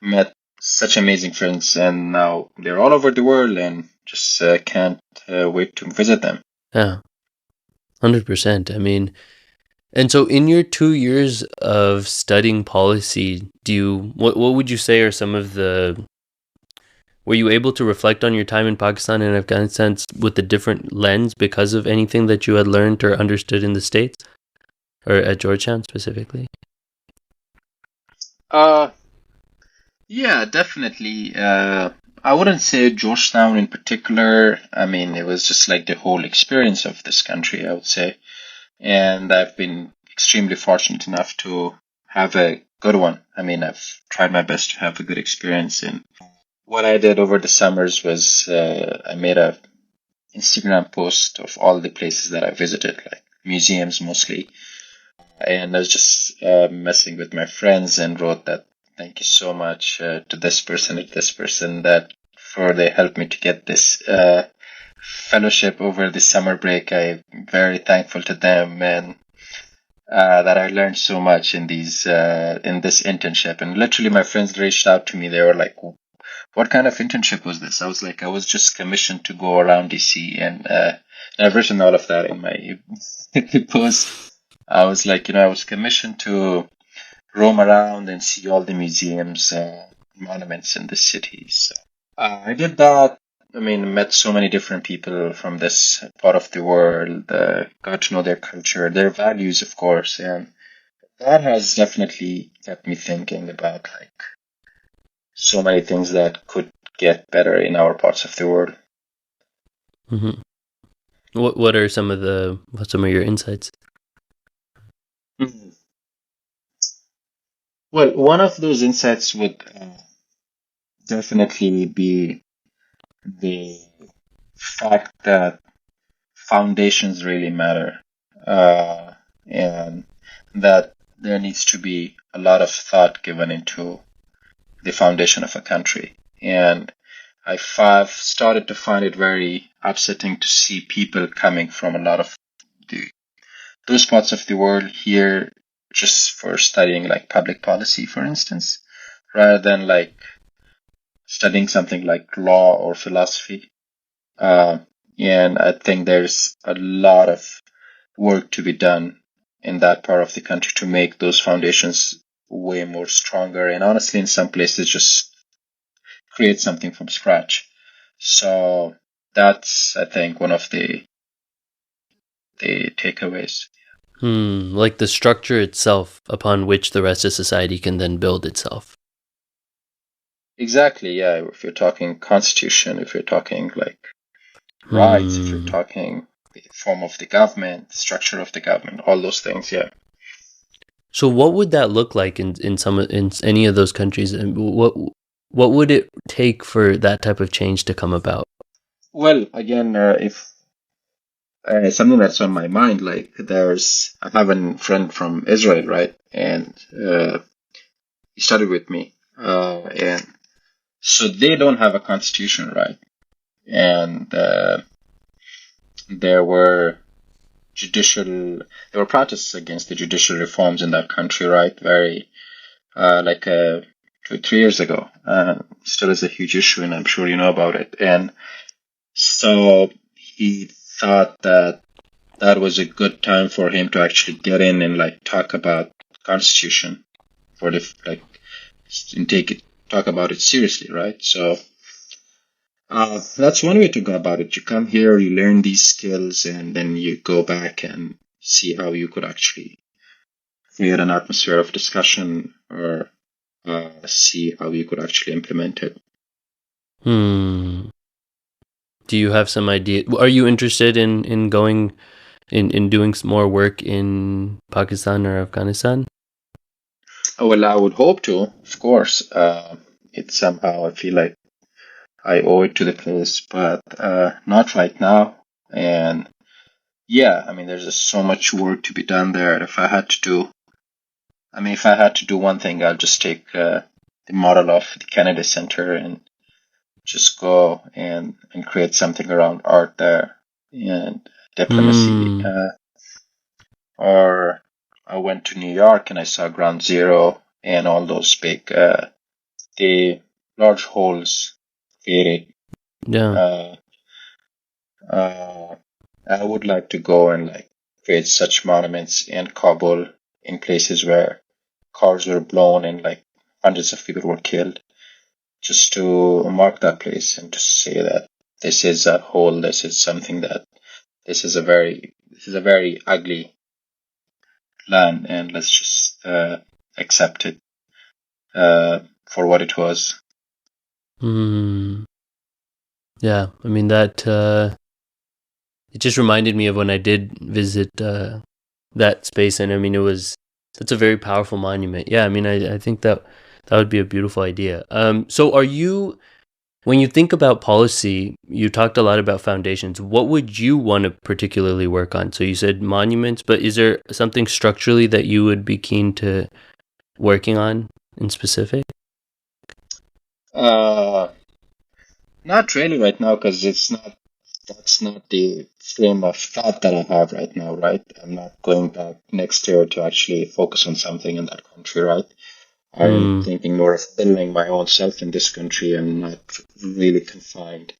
Speaker 2: met such amazing friends, and now they're all over the world, and just can't wait to visit them.
Speaker 1: Yeah, 100%. I mean, and so in your 2 years of studying policy, what would you say are some of the, were you able to reflect on your time in Pakistan and Afghanistan with a different lens because of anything that you had learned or understood in the States or at Georgetown specifically?
Speaker 2: Uh, yeah, definitely. I wouldn't say Georgetown in particular. I mean, it was just like the whole experience of this country, I would say. And I've been extremely fortunate enough to have a good one. I mean, I've tried my best to have a good experience. And what I did over the summers was I made a Instagram post of all the places that I visited, like museums mostly. And I was just messing with my friends and wrote that thank you so much to this person and this person that for they helped me to get this fellowship over the summer break. I'm very thankful to them, and that I learned so much in these in this internship. And literally, my friends reached out to me. They were like, "What kind of internship was this?" I was like, "I was just commissioned to go around DC," and I've written all of that in my post. I was like, I was commissioned to roam around and see all the museums, monuments in the city. So I did that. I mean, met so many different people from this part of the world, got to know their culture, their values, of course, and that has definitely kept me thinking about like so many things that could get better in our parts of the world.
Speaker 1: Mm-hmm. What are some of your insights?
Speaker 2: Mhm. Well, one of those insights would definitely be the fact that foundations really matter, and that there needs to be a lot of thought given into the foundation of a country. And I've started to find it very upsetting to see people coming from a lot of the, those parts of the world here just for studying like public policy, for instance, rather than like studying something like law or philosophy. Uh, and I think there's a lot of work to be done in that part of the country to make those foundations way more stronger. And honestly, in some places, just create something from scratch. So that's, I think, one of the takeaways.
Speaker 1: Like the structure itself upon which the rest of society can then build itself.
Speaker 2: Exactly, yeah. If you're talking constitution, if you're talking like rights, if you're
Speaker 1: Hmm.
Speaker 2: talking the form of the government, structure of the government, all those things, yeah.
Speaker 1: So what would that look like in any of those countries, and what would it take for that type of change to come about?
Speaker 2: Well, again, if something that's on my mind, like I have a friend from Israel, right? And he studied with me. And so they don't have a constitution, right? And there were judicial, there were protests against the judicial reforms in that country, right? Very, like 2 3 years ago. Still is a huge issue, and I'm sure you know about it. And so he thought that that was a good time for him to actually get in and like talk about constitution for the like and talk about it seriously, right? So that's one way to go about it. You come here, you learn these skills, and then you go back and see how you could actually create an atmosphere of discussion or see how you could actually implement it.
Speaker 1: Hmm. Do you have some idea? Are you interested in going in doing some more work in Pakistan or Afghanistan?
Speaker 2: Well, I would hope to, of course. It's somehow I feel like I owe it to the place, but not right now. And yeah, I mean, there's just so much work to be done there. If I had to do, I mean, if I had to do one thing, I'll just take the model of the Kennedy Center and just go and create something around art there and diplomacy.
Speaker 1: Hmm.
Speaker 2: Or I went to New York and I saw Ground Zero and all those big, the large holes created.
Speaker 1: Yeah.
Speaker 2: Uh, uh, I would like to go and like create such monuments in Kabul in places where cars were blown and like hundreds of people were killed, just to mark that place and to say that this is a hole, this is something that this is a very ugly land, and let's just accept it for what it was.
Speaker 1: Hmm. Yeah. I mean that it just reminded me of when I did visit that space, and I mean that's a very powerful monument. Yeah. I mean I think that would be a beautiful idea. So are you, when you think about policy, you talked a lot about foundations. What would you want to particularly work on? So you said monuments, but is there something structurally that you would be keen to working on in specific?
Speaker 2: Uh, Not really right now, because it's not. That's not the frame of thought that I have right now, right? I'm not going back next year to actually focus on something in that country, right? I'm
Speaker 1: Hmm.
Speaker 2: thinking more of building my own self in this country and not really confined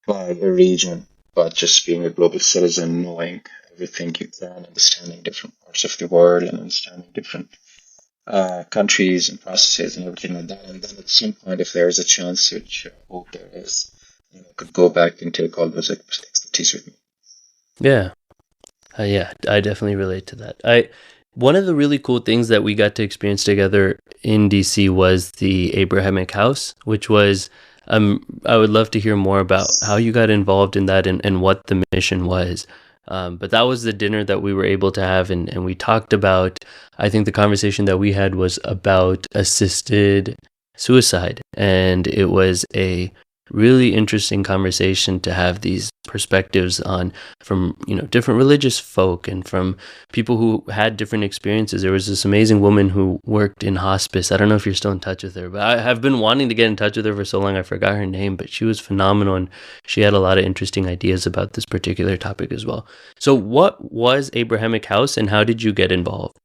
Speaker 2: by a region, but just being a global citizen, knowing everything you can, understanding different parts of the world and understanding different countries and processes and everything like that. And then at some point, if there is a chance, which I hope there is, I could go back and take all those expertise with me.
Speaker 1: Yeah. Yeah, I definitely relate to that. One of the really cool things that we got to experience together in DC was the Abrahamic house, which was I would love to hear more about how you got involved in that and what the mission was. But that was the dinner that we were able to have, and we talked about, I think the conversation that we had was about assisted suicide, and it was a really interesting conversation to have these perspectives on from different religious folk and from people who had different experiences. There was this amazing woman who worked in hospice. I don't know if you're still in touch with her, but I have been wanting to get in touch with her for so long. I forgot her name, but she was phenomenal, and she had a lot of interesting ideas about this particular topic as well. So what was Abrahamic House, and how did you get involved?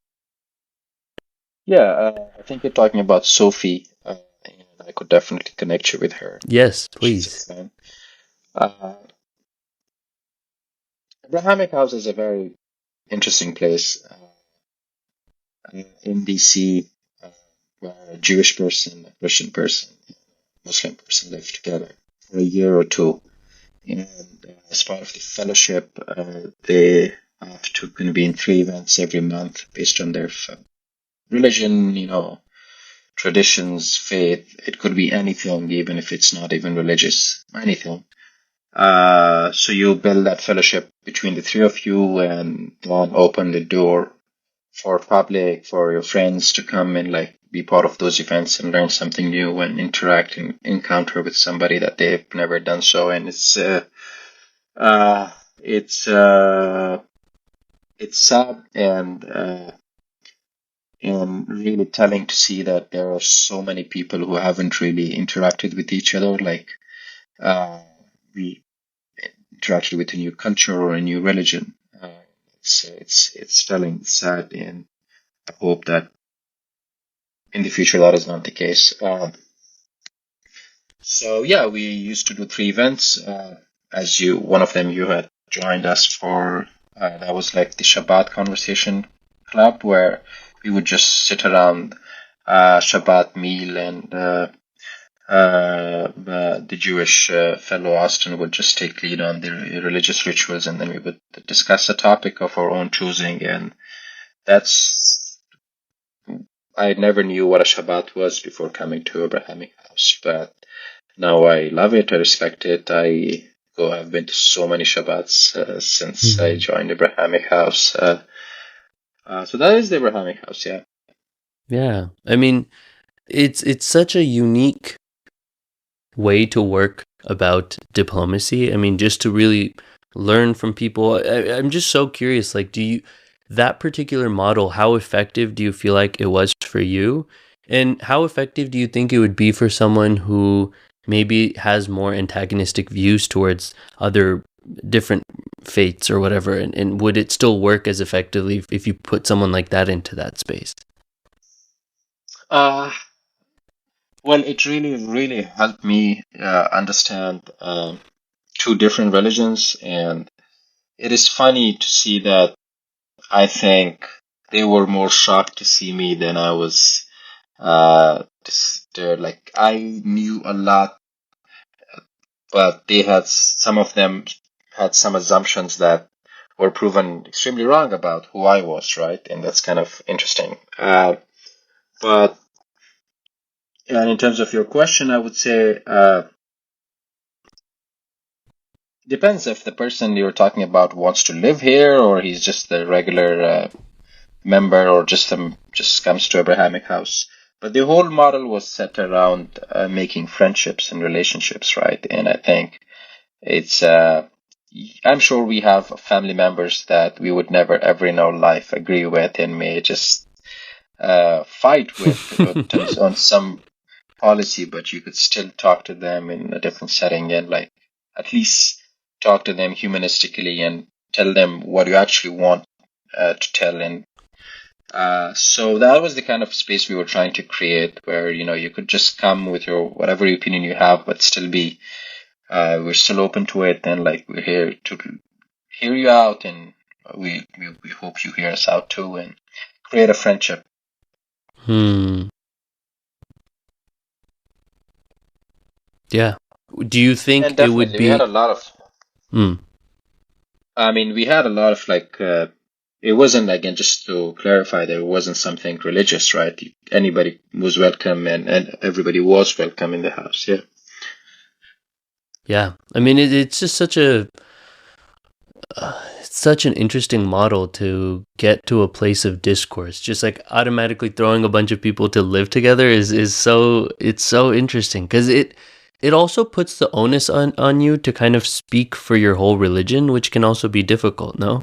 Speaker 2: Yeah, I think you're talking about Sophie, and I could definitely connect you with her.
Speaker 1: Yes,
Speaker 2: She's a
Speaker 1: please.
Speaker 2: friend. Uh, Abrahamic House is a very interesting place in DC, uh, where a Jewish person, a Christian person, Muslim person live together for a year or two. And as part of the fellowship, they have to convene three events every month based on their religion, traditions, faith. It could be anything, even if it's not even religious, anything. So you build that fellowship between the three of you and then open the door for public, for your friends to come and like be part of those events and learn something new and interact and encounter with somebody that they've never done so. And uh, it's, uh, it's sad and really telling to see that there are so many people who haven't really interacted with each other. Like, uh, we interacted with a new culture or a new religion. It's telling, it's sad, and I hope that in the future that is not the case. So yeah, we used to do three events. As you, one of them you had joined us for. That was like the Shabbat conversation club, where we would just sit around Shabbat meal, and the Jewish fellow Austin would just take lead on the religious rituals, and then we would discuss a topic of our own choosing. And that's, I never knew what a Shabbat was before coming to Abrahamic House, but now I love it. I respect it. I've been to so many Shabbats since I
Speaker 1: Mhm.
Speaker 2: joined Abrahamic House. So that is the Abrahamic House, yeah.
Speaker 1: Yeah, I mean, it's such a unique way to work about diplomacy. I mean, just to really learn from people. I'm just so curious, like, that particular model, how effective do you feel like it was for you? And how effective do you think it would be for someone who maybe has more antagonistic views towards other different faiths or whatever? And would it still work as effectively if you put someone like that into that space?
Speaker 2: Uh, well, it really helped me understand two different religions, and it is funny to see that I think they were more shocked to see me than I was. They're like I knew a lot, but they had some of them had some assumptions that were proven extremely wrong about who I was, right? And that's kind of interesting. But and in terms of your question, I would say depends if the person you're talking about wants to live here or he's just a regular member or just comes to Abrahamic house. But the whole model was set around making friendships and relationships, right? And I think it's I'm sure we have family members that we would never ever in our life agree with and may just fight with on some policy, but you could still talk to them in a different setting and like at least talk to them humanistically and tell them what you actually want to tell. And so that was the kind of space we were trying to create, where you could just come with your whatever opinion you have, but still be we're still open to it, and like we're here to hear you out, and we hope you hear us out too, and create a friendship.
Speaker 1: Yeah. Do you think
Speaker 2: And
Speaker 1: it would
Speaker 2: definitely, we had
Speaker 1: be?
Speaker 2: a lot of.
Speaker 1: Hmm.
Speaker 2: I mean, we had a lot of like. It wasn't again just to clarify. There wasn't something religious, right? Anybody was welcome, and everybody was welcome in the house. Yeah.
Speaker 1: Yeah. I mean, it's just such an interesting model to get to a place of discourse. Just like automatically throwing a bunch of people to live together is so it's so interesting because it also puts the onus on you to kind of speak for your whole religion, which can also be difficult, no?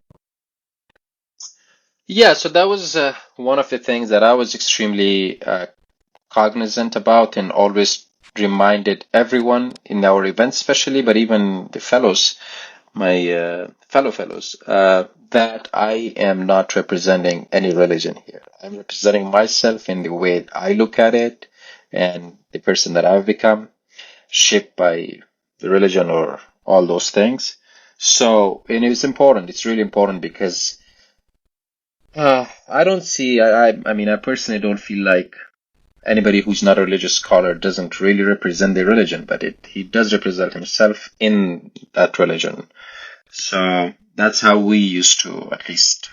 Speaker 2: Yeah. So that was one of the things that I was extremely cognizant about and always reminded everyone in our events, especially, but even the fellows, my fellow fellows, that I am not representing any religion here. I'm representing myself in the way I look at it and the person that I've become, shaped by the religion or all those things. So, and it's important. It's really important because I don't see. I mean, I personally don't feel like anybody who's not a religious scholar doesn't really represent the religion, but he does represent himself in that religion. So that's how we used to at least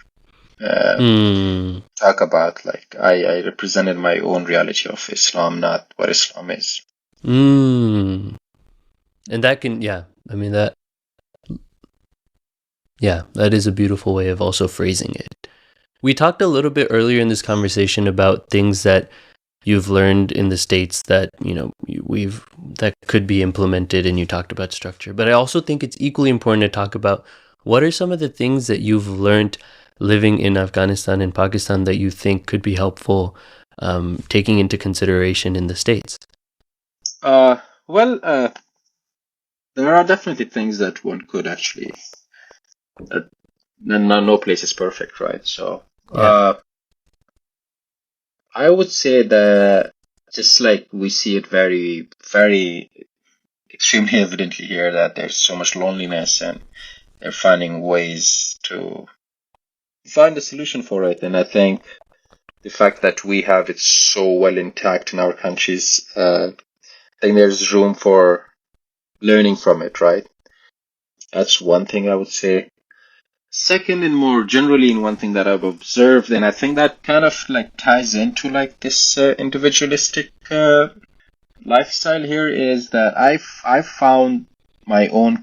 Speaker 2: talk about. Like I represented my own reality of Islam, not what Islam is.
Speaker 1: And that can, yeah. I mean that is a beautiful way of also phrasing it. We talked a little bit earlier in this conversation about things that you've learned in the States that we've that could be implemented, and you talked about structure, but I also think it's equally important to talk about what are some of the things that you've learned living in Afghanistan and Pakistan that you think could be helpful, taking into consideration in the States.
Speaker 2: Well, there are definitely things that one could actually. No place is perfect, right? So, I would say that just like we see it very, very extremely evidently here that there's so much loneliness and they're finding ways to find a solution for it. And I think the fact that we have it so well intact in our countries, I think there's room for learning from it, right? That's one thing I would say. Second, and more generally, in one thing that I've observed, and I think that kind of like ties into like this individualistic lifestyle here, is that I've found my own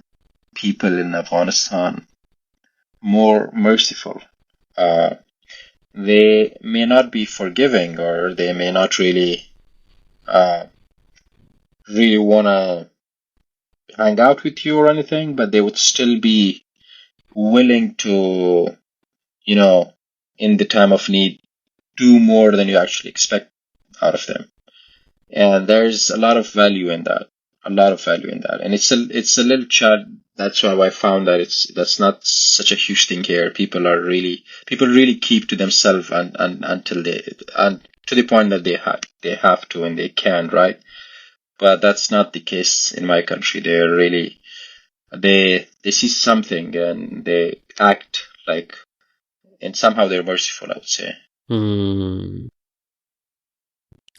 Speaker 2: people in Afghanistan more merciful. They may not be forgiving, or they may not uh, really want to hang out with you or anything, but they would still be willing to, in the time of need, do more than you actually expect out of them. And there's a lot of value in that. A lot of value in that. And it's a little chart. That's why I found that that's not such a huge thing here. People really keep to themselves and until to the point that they have to and they can, right? But that's not the case in my country. They see something and they act like, and somehow they're merciful, I would say.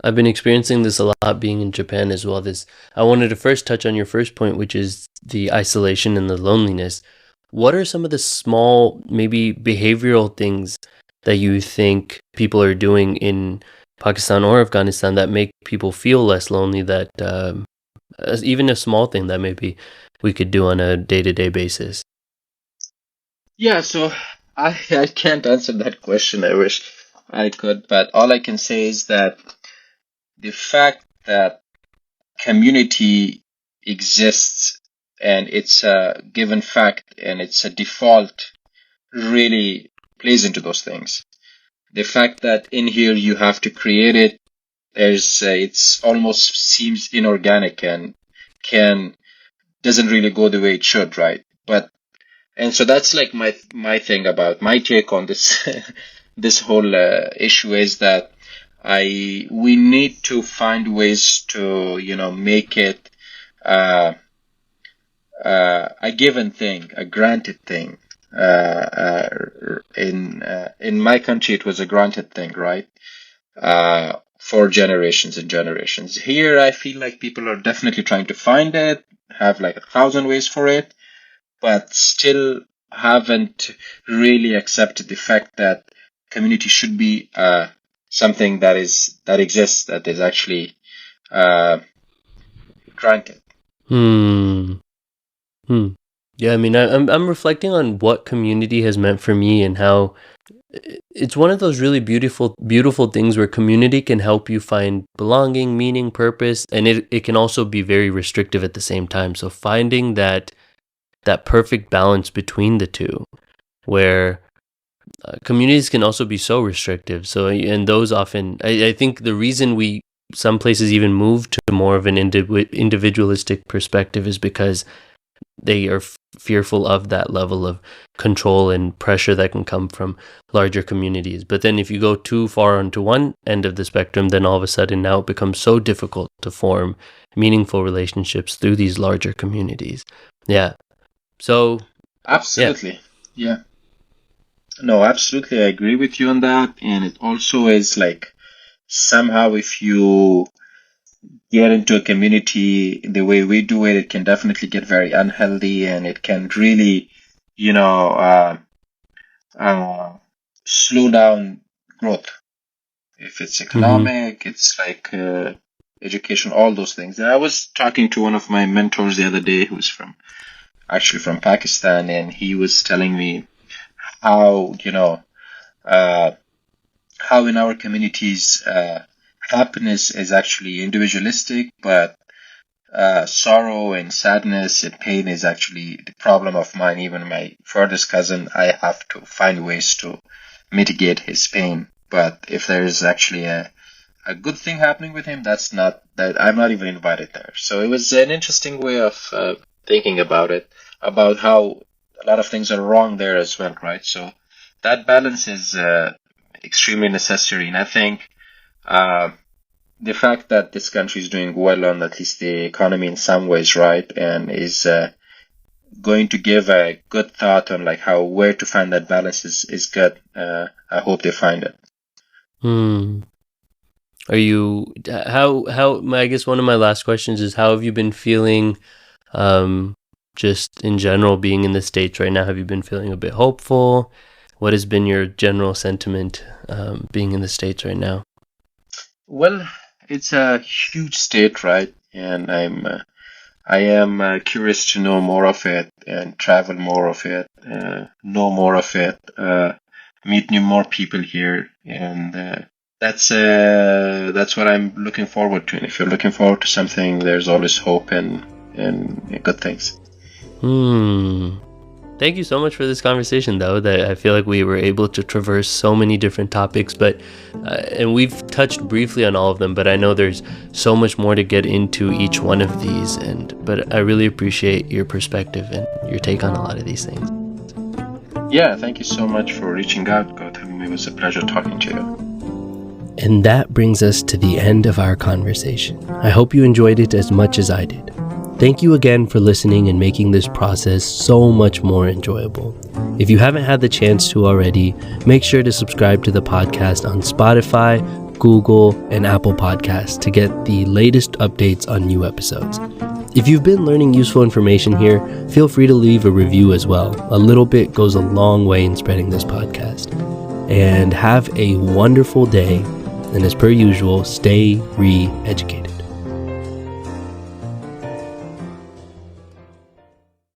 Speaker 1: I've been experiencing this a lot being in Japan as well. I wanted to first touch on your first point, which is the isolation and the loneliness. What are some of the small, maybe behavioral things that you think people are doing in Pakistan or Afghanistan that make people feel less lonely, that even a small thing that maybe we could do on a day-to-day basis?
Speaker 2: Yeah, so I can't answer that question. I wish I could, but all I can say is that the fact that community exists and it's a given fact and it's a default really plays into those things. The fact that in here you have to create it, it's almost seems inorganic and can doesn't really go the way it should, right? And so that's like my thing about my take on this this whole issue is that we need to find ways to make it a given thing, a granted thing. In my country, it was a granted thing, right? For generations and generations. Here, I feel like people are definitely trying to find it, have like 1,000 ways for it, but still haven't really accepted the fact that community should be something that exists, that is actually granted.
Speaker 1: Yeah, I mean, I'm reflecting on what community has meant for me and how it's one of those really beautiful things where community can help you find belonging, meaning, purpose, and it can also be very restrictive at the same time. So finding that perfect balance between the two, where communities can also be so restrictive. So, and those often, I think the reason some places even move to more of an individualistic perspective is because they are fearful of that level of control and pressure that can come from larger communities. But then if you go too far onto one end of the spectrum, then all of a sudden now it becomes so difficult to form meaningful relationships through these larger communities. Yeah. So
Speaker 2: absolutely. Yeah. No, absolutely. I agree with you on that. And it also is like somehow if you get into a community the way we do it, it can definitely get very unhealthy and it can really, slow down growth. If it's economic, it's like education, all those things. And I was talking to one of my mentors the other day who's actually from Pakistan, and he was telling me how, how in our communities, happiness is actually individualistic, but sorrow and sadness and pain is actually the problem of mine. Even my furthest cousin, I have to find ways to mitigate his pain. But if there is actually a good thing happening with him, that I'm not even invited there. So it was an interesting way of thinking about it, about how a lot of things are wrong there as well, right? So that balance is extremely necessary, and I think the fact that this country is doing well on at least the economy in some ways, right, and is going to give a good thought on like where to find that balance is good. I hope they find it.
Speaker 1: Are you how I guess one of my last questions is, how have you been feeling just in general being in the States right now? Have you been feeling a bit hopeful? What has been your general sentiment being in the States right now?
Speaker 2: Well, it's a huge state, right? And I am curious to know more of it and travel more of it, know more of it, meet more people here, and that's what I'm looking forward to. And if you're looking forward to something, there's always hope and good things.
Speaker 1: Thank you so much for this conversation, though. That I feel like we were able to traverse so many different topics, but and we've touched briefly on all of them. But I know there's so much more to get into each one of these, but I really appreciate your perspective and your take on a lot of these things.
Speaker 2: Yeah, thank you so much for reaching out, Gautam. It was a pleasure talking to you.
Speaker 1: And that brings us to the end of our conversation. I hope you enjoyed it as much as I did. Thank you again for listening and making this process so much more enjoyable. If you haven't had the chance to already, make sure to subscribe to the podcast on Spotify, Google, and Apple Podcasts to get the latest updates on new episodes. If you've been learning useful information here, feel free to leave a review as well. A little bit goes a long way in spreading this podcast. And have a wonderful day. And as per usual, stay re-educated.